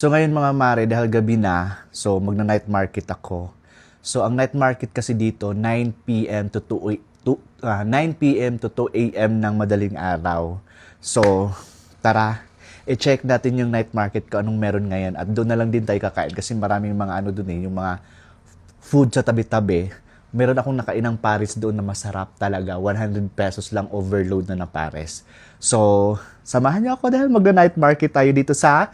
So ngayon mga mare, dahil gabi na, so magna-night market ako. So ang night market kasi dito, 9 p.m. to 9 p.m. to 2 a.m. ng madaling araw. So tara, i-check natin yung night market ko anong meron ngayon. At doon na lang din tayo kakain kasi maraming mga ano doon yung mga food sa tabi-tabi. Meron akong nakainang pares doon na masarap talaga. 100 pesos lang overload na pares. So, samahan niyo ako dahil magna-night market tayo dito sa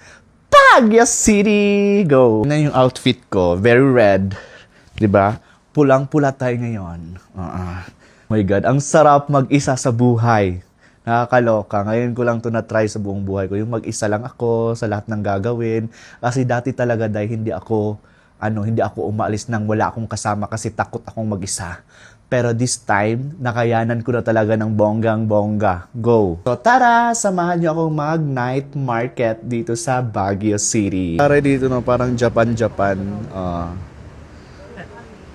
Baguio City! Go! Yan yung outfit ko. Very red. 'Di ba? Pulang-pula tayo ngayon. My God, ang sarap mag-isa sa buhay. Nakakaloka. Ngayon ko lang to na-try sa buong buhay ko. Yung mag-isa lang ako sa lahat ng gagawin. Kasi dati talaga dahil hindi ako umalis nang wala akong kasama kasi takot akong mag-isa. Pero this time, nakayanan ko na talaga ng bonggang-bongga. Go! So tara, samahan niyo akong mag-night market dito sa Baguio City. Tara dito no, parang Japan.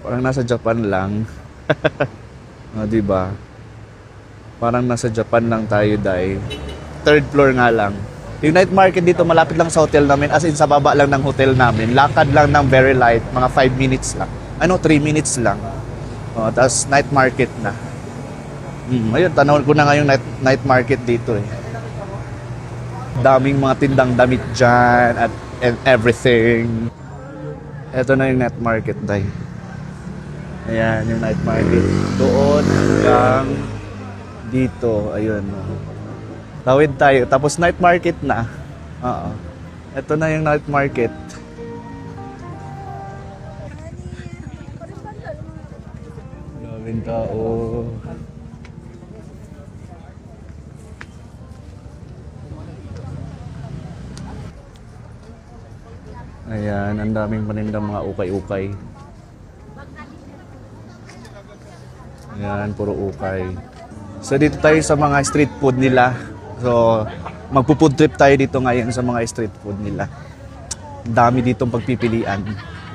Parang nasa Japan lang. Diba? Parang nasa Japan lang tayo, day. Third floor nga lang. Yung night market dito, malapit lang sa hotel namin. As in, sa baba lang ng hotel namin. Lakad lang ng very light. Mga 5 minutes lang. 3 minutes lang. Tapos night market na. Ayun, tanawin ko na nga yung night market dito eh. Daming mga tindang damit dyan and everything. Ito na yung night market, day. Ayan, yung night market. Doon hanggang dito. Ayun. Tawid tayo. Tapos night market na. Ito na yung night market. Daming tao. Ayan, ang daming panindang mga ukay-ukay. Ayan, puro ukay. So dito tayo sa mga street food nila. So magpo-food trip tayo dito ngayon sa mga street food nila. Ang dami ditong pagpipilian.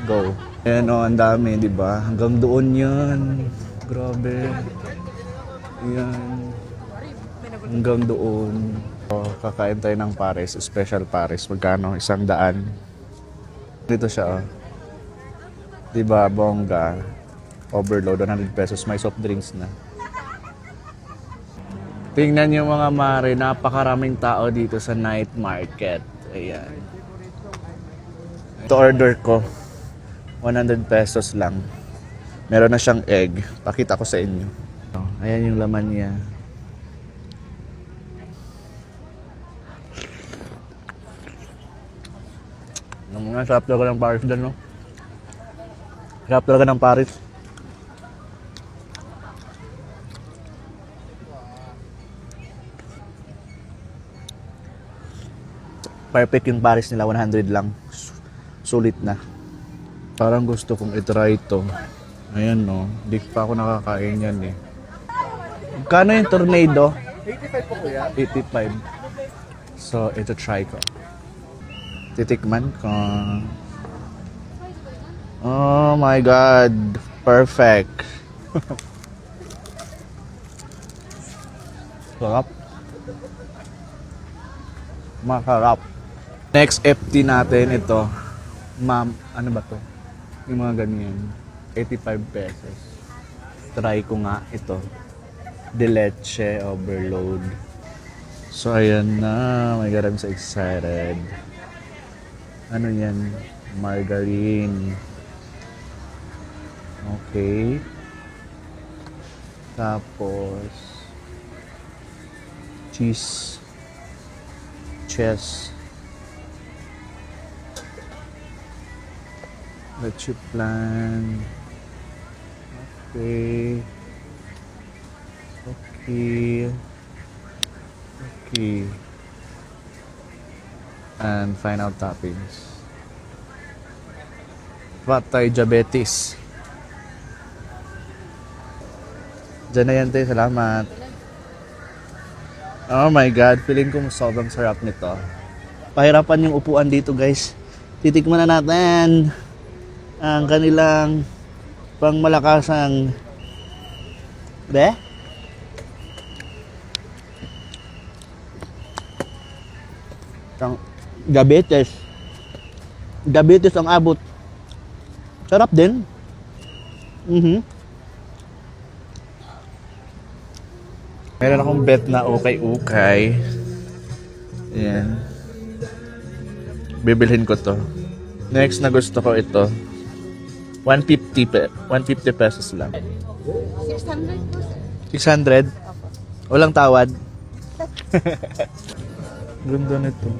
Go. Ayan ang dami, di ba? Hanggang doon yan. Grabe. Ayan. Hanggang doon. Kakain tayo ng pares, special pares. Magkano? 100. Dito siya, Di ba, bongga. Overload, 100 pesos. May soft drinks na. Tingnan yung mga mare, napakaraming tao dito sa night market. Ayan. Ito order ko. 100 pesos lang. Meron na siyang egg. Pakita ko sa inyo. Ayan yung laman niya. Sarap talaga ng Paris dyan, no? Sarap talaga ng Paris. Perfect yung Paris nila, 100 lang. Sulit na. Parang gusto kong itry ito. Ayan, no? Di pa ako nakakain yan, eh. Kano yung tornado? 85 po kuya. 85. So, ito try ko. Titikman ko. Oh my God. Perfect. Sarap. Masarap. Next FT natin ito. Ma'am, ano ba to? Yung mga ganyan. 85 pesos. Try ko nga ito. De leche overload. So ayan na. My God, I'm so excited. Ano yan? Margarine. Okay. Tapos cheese. Leche plan. Okay. And final toppings. Patay diabetes. Diyan na yan, tayo. Salamat. Oh my God, feeling ko sobrang sarap nito. Pahirapan yung upuan dito, guys. Titikman na natin ang kanilang pangmalakasang diabetes. Diabetes ang abot. Sarap din. Mhm. Meron akong bet na ukay-ukay. Ayan. Bibilhin ko to. Next na gusto ko ito. 150 pesos lang. 600 po, sir. 600? Walang tawad. Ganda nito.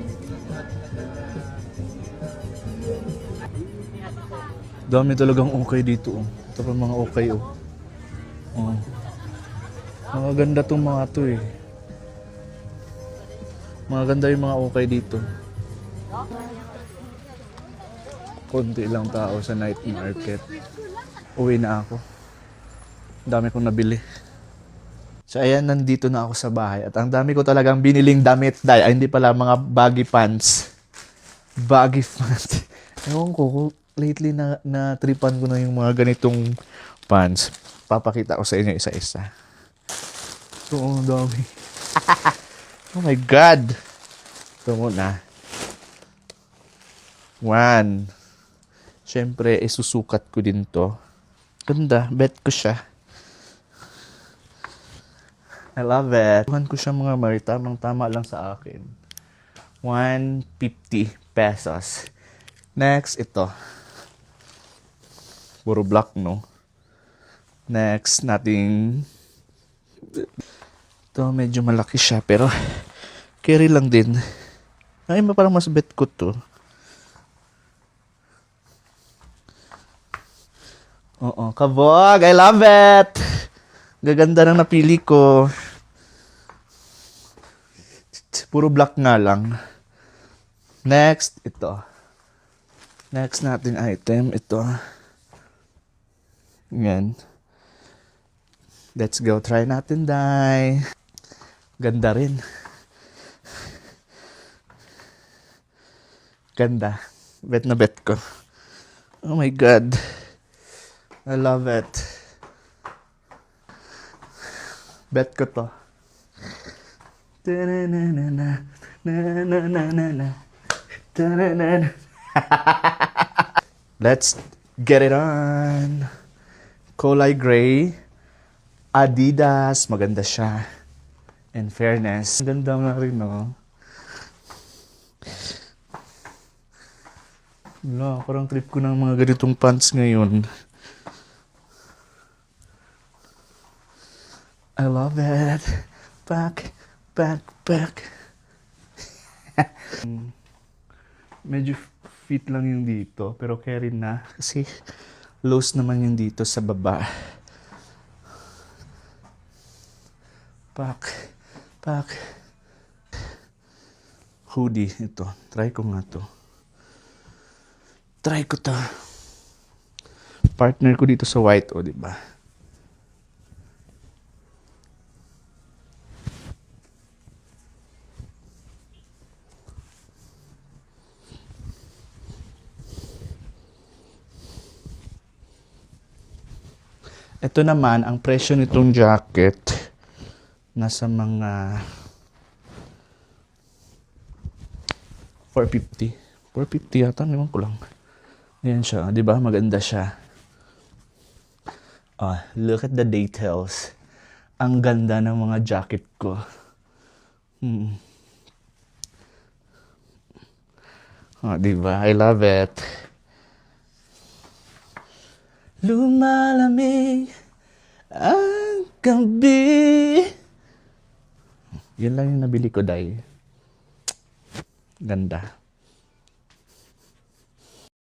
Dami talagang ukay dito. Oh. Ito pa mga ukay. Oh. Oh. Mga ganda tong mga to eh. Mga ganda yung mga ukay dito. Konti lang tao sa night market. Uwi na ako. Ang dami kong nabili. So ayan, nandito na ako sa bahay. At ang dami ko talagang biniling damit. Ay, hindi pala, mga baggy pants. Baggy pants. Ewan ko, lately na tripan ko na yung mga ganitong pants. Papakita ko sa inyo isa-isa. So, ang dami. Oh my God! Ito muna. 1. Siyempre, isusukat ko din to. Ganda, bet ko siya. I love it. Tuhan ko siya mga Mari, tamang-tama lang sa akin. 150 pesos. Next, ito. Puro black, no? Next, nating... Ito, medyo malaki siya, pero carry lang din. Ay, parang mas bet ko to. Oo, kabog! I love it! Gaganda ng napili ko. Puro black nga lang. Next, ito. Next natin item, ito. Yan. Let's go. Try natin, Day. Ganda rin. Ganda. Bet na bet ko. Oh my God. I love it. Bet ko to. Ta-na-na-na-na. Na-na-na-na-na. Ta-na-na-na. Let's get it on. Kulay gray. Adidas. Maganda siya. In fairness. Ganda nga rin, no? Wala, parang trip ko ng mga ganitong pants ngayon. I love it. Back. Medyo fit lang yung dito, pero carry na. Kasi loose naman yung dito sa baba. Back. Hoodie, ito. Try ko nga to. Try ko to. Partner ko dito sa white, o, diba? Ito naman, ang presyo nitong jacket, nasa mga 450. 450 yata, naman ko lang. Ayan siya, di ba? Maganda siya. Look at the details. Ang ganda ng mga jacket ko. Di ba? I love it. Lumalamig ang gabi. Yan lang yung nabili ko, Day. Ganda.